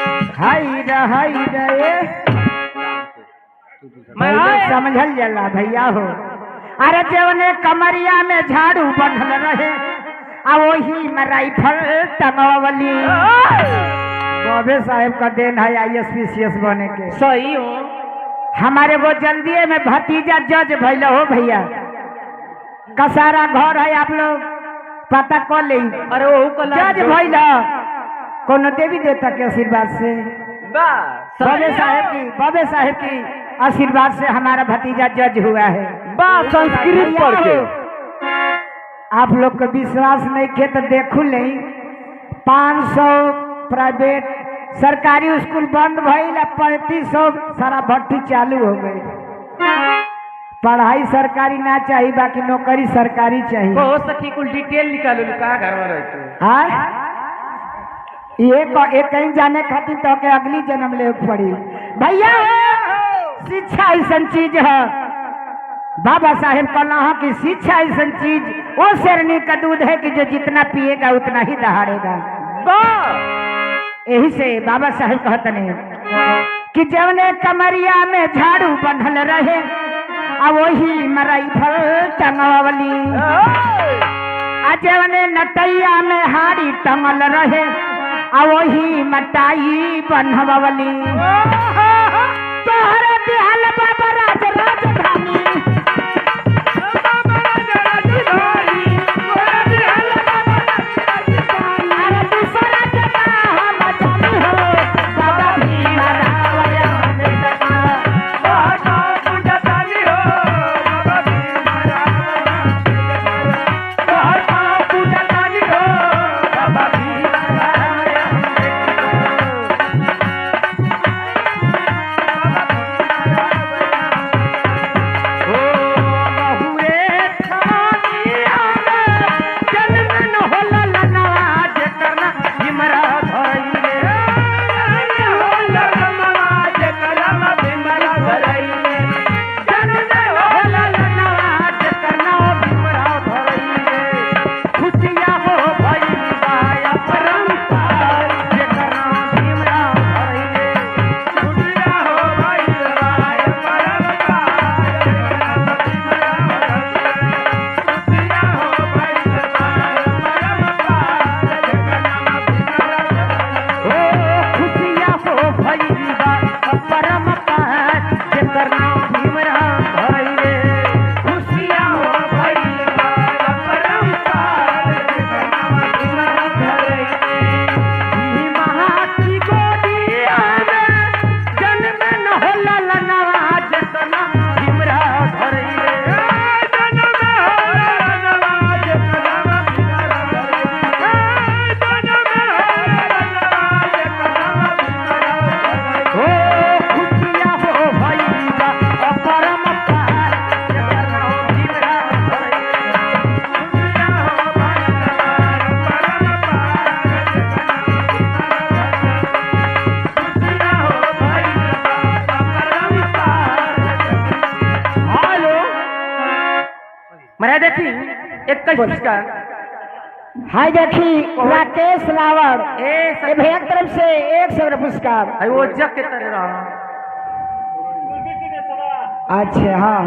हाय रे मैं समझल जाला भैया हो। अरे जवने कमरिया में झाड़ू बंधल रहे आ वही में राइफल टंगवली। बाबे साहब का देन है ISPCS बने के। सही हो। हमारे वो जल्दी में भतीजा जज भैया हो भैया का सारा घर है आप लोग पता कर ले। अरे वो जज भैया कौन देवी देवता के आशीर्वाद से बाबे साहब की आशीर्वाद से हमारा भतीजा जज हुआ है। संस्कृत पढ़ के आप लोग को विश्वास नहीं किए तो देखू नहीं 500 प्राइवेट सरकारी स्कूल बंद भइल 3500 सारा भट्टी चालू हो गई। पढ़ाई सरकारी ना चाहिए बाकी नौकरी सरकारी चाहिए। हो सखी कुल डिटेल निकालो का घर में रहते हाँ ये कहीं जाने खातिर तो के अगली जन्म ले पड़ी भैया। शिक्षा ऐसा चीज है बाबा साहेब कहना कि शिक्षा ऐसा चीज वो शेरनी का दूध है कि जो जितना पिएगा उतना ही दहाड़ेगा। यही से बाबा साहेब कहते हैं कि जवने कमरिया में झाड़ू बंधल रहे आ वही में राइफल टंगवली। आ जवने नटैया में हाड़ी टंगल रहे आ वही मटाई बंधवली। तोहरे बिहाल बाबा राजधानी देखी एक पुरस्कार हाय देखी राकेश रावण भैया तरफ से 100 पुरस्कार वो जग के तरह रहा। अच्छा हाँ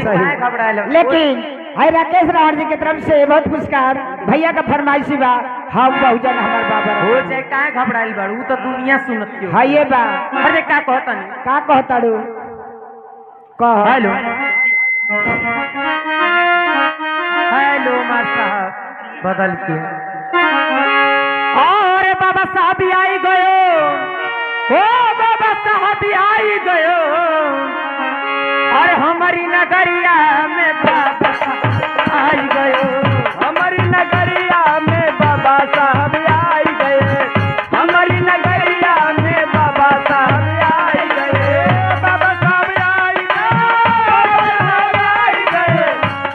सही। लेकिन हाय राकेश रावण जी की तरफ से बहुत पुरस्कार भैया का फरमाइशी बा हम बहुजन हमार बाबा हो जाए काहे घबराइल बाड़ू तो दुनिया सुनत हो। हाय ये बा अरे का कहतनी का कहताड़ू कह हेलो हेलो मास्टर बदल के और बाबा साहब आई गयो ओ बाबा साहब आई गयो और हमारी नगरिया में बाबा आई गयो हमारी नगरिया में बाबा साहब आई गए हमारी नगरिया में बाबा साहब आई गए बाबा साहब आई गए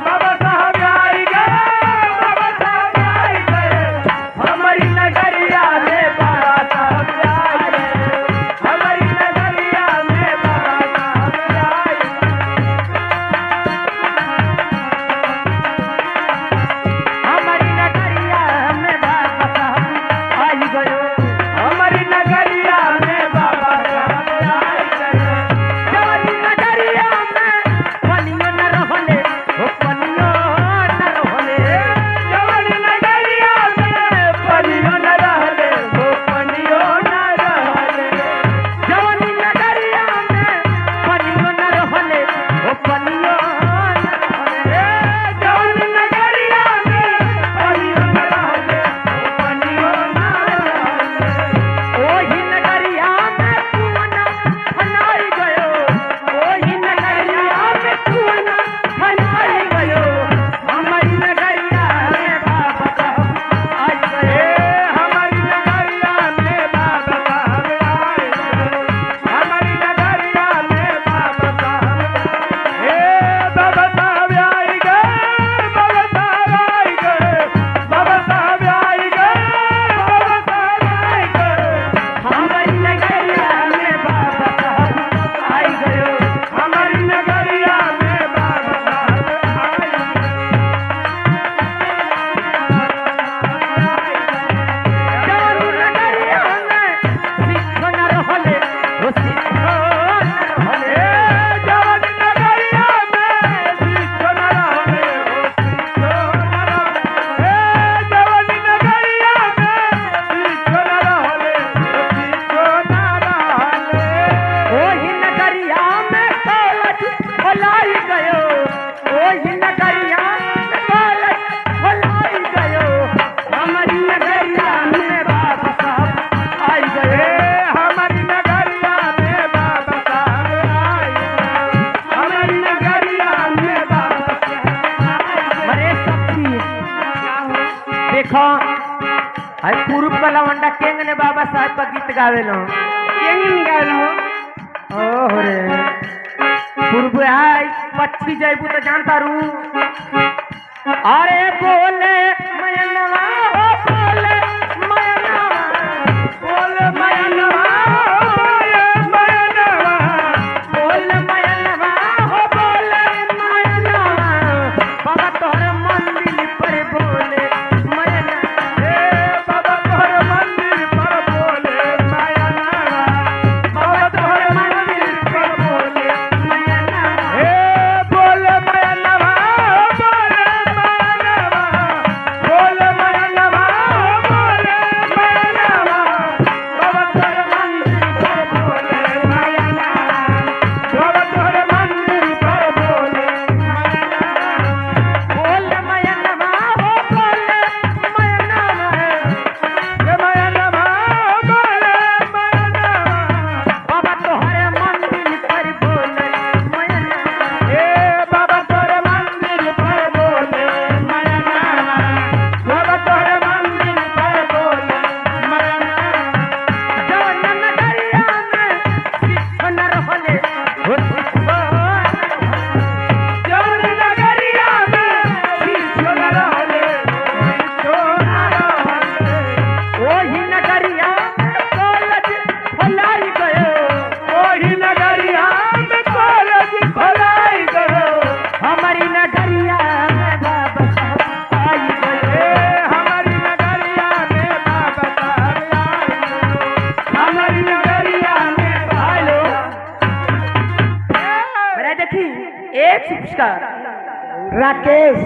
बाबा साहब आई गए बाबा साहब आई गए हमारी नगरिया में बाबा साहब आई गए हमारी नगरिया में बाबा साहब आई गए। बाबा साहब का गीत गावे लो यंग गाल हो ओह रे पूर्व आई पक्षी जयबू तो जानता रू अरे बोले मयनवा हो बोले मयनवा बोले मयनवा बोले मयनवा बोले मयनवा हो बोले मयनवा बाबा तोहर मंदिर पर बोले मयनवा ए बाबा तोहर मंदिर पर बोले मयनवा बाबा तोहर मंदिर पर बोले मयनवा ए बोले मयनवा बोले मयनवा बोले मयनवा बोले मयनवा बाबा तोहर मंदिर पर बोले मयनवा बाबा तोहर मंदिर पर बोले बोले मयनवा हो बोले मयनवा हे मयनवा बोले मयनवा बाबा तोहर मंदिर पर बोले मयनवा हे बाबा तोहर मंदिर पर बोले मयनवा बाबा तोहर मंदिर पर बोले मयनवा जवन नगरिया में सिख न रहले हो जवन नगरिया में सिख न रहले ओही नगरिया में कॉलेज खोलाई गयो ओही नगरिया में कॉलेज खोलाई गयो हमारी नगरिया में बाबा साहब आई गए हमारी नगरिया में बाबा साहब आई गए हमारी नगरिया में भालो मेरा देखी एक पुरस्कार राकेश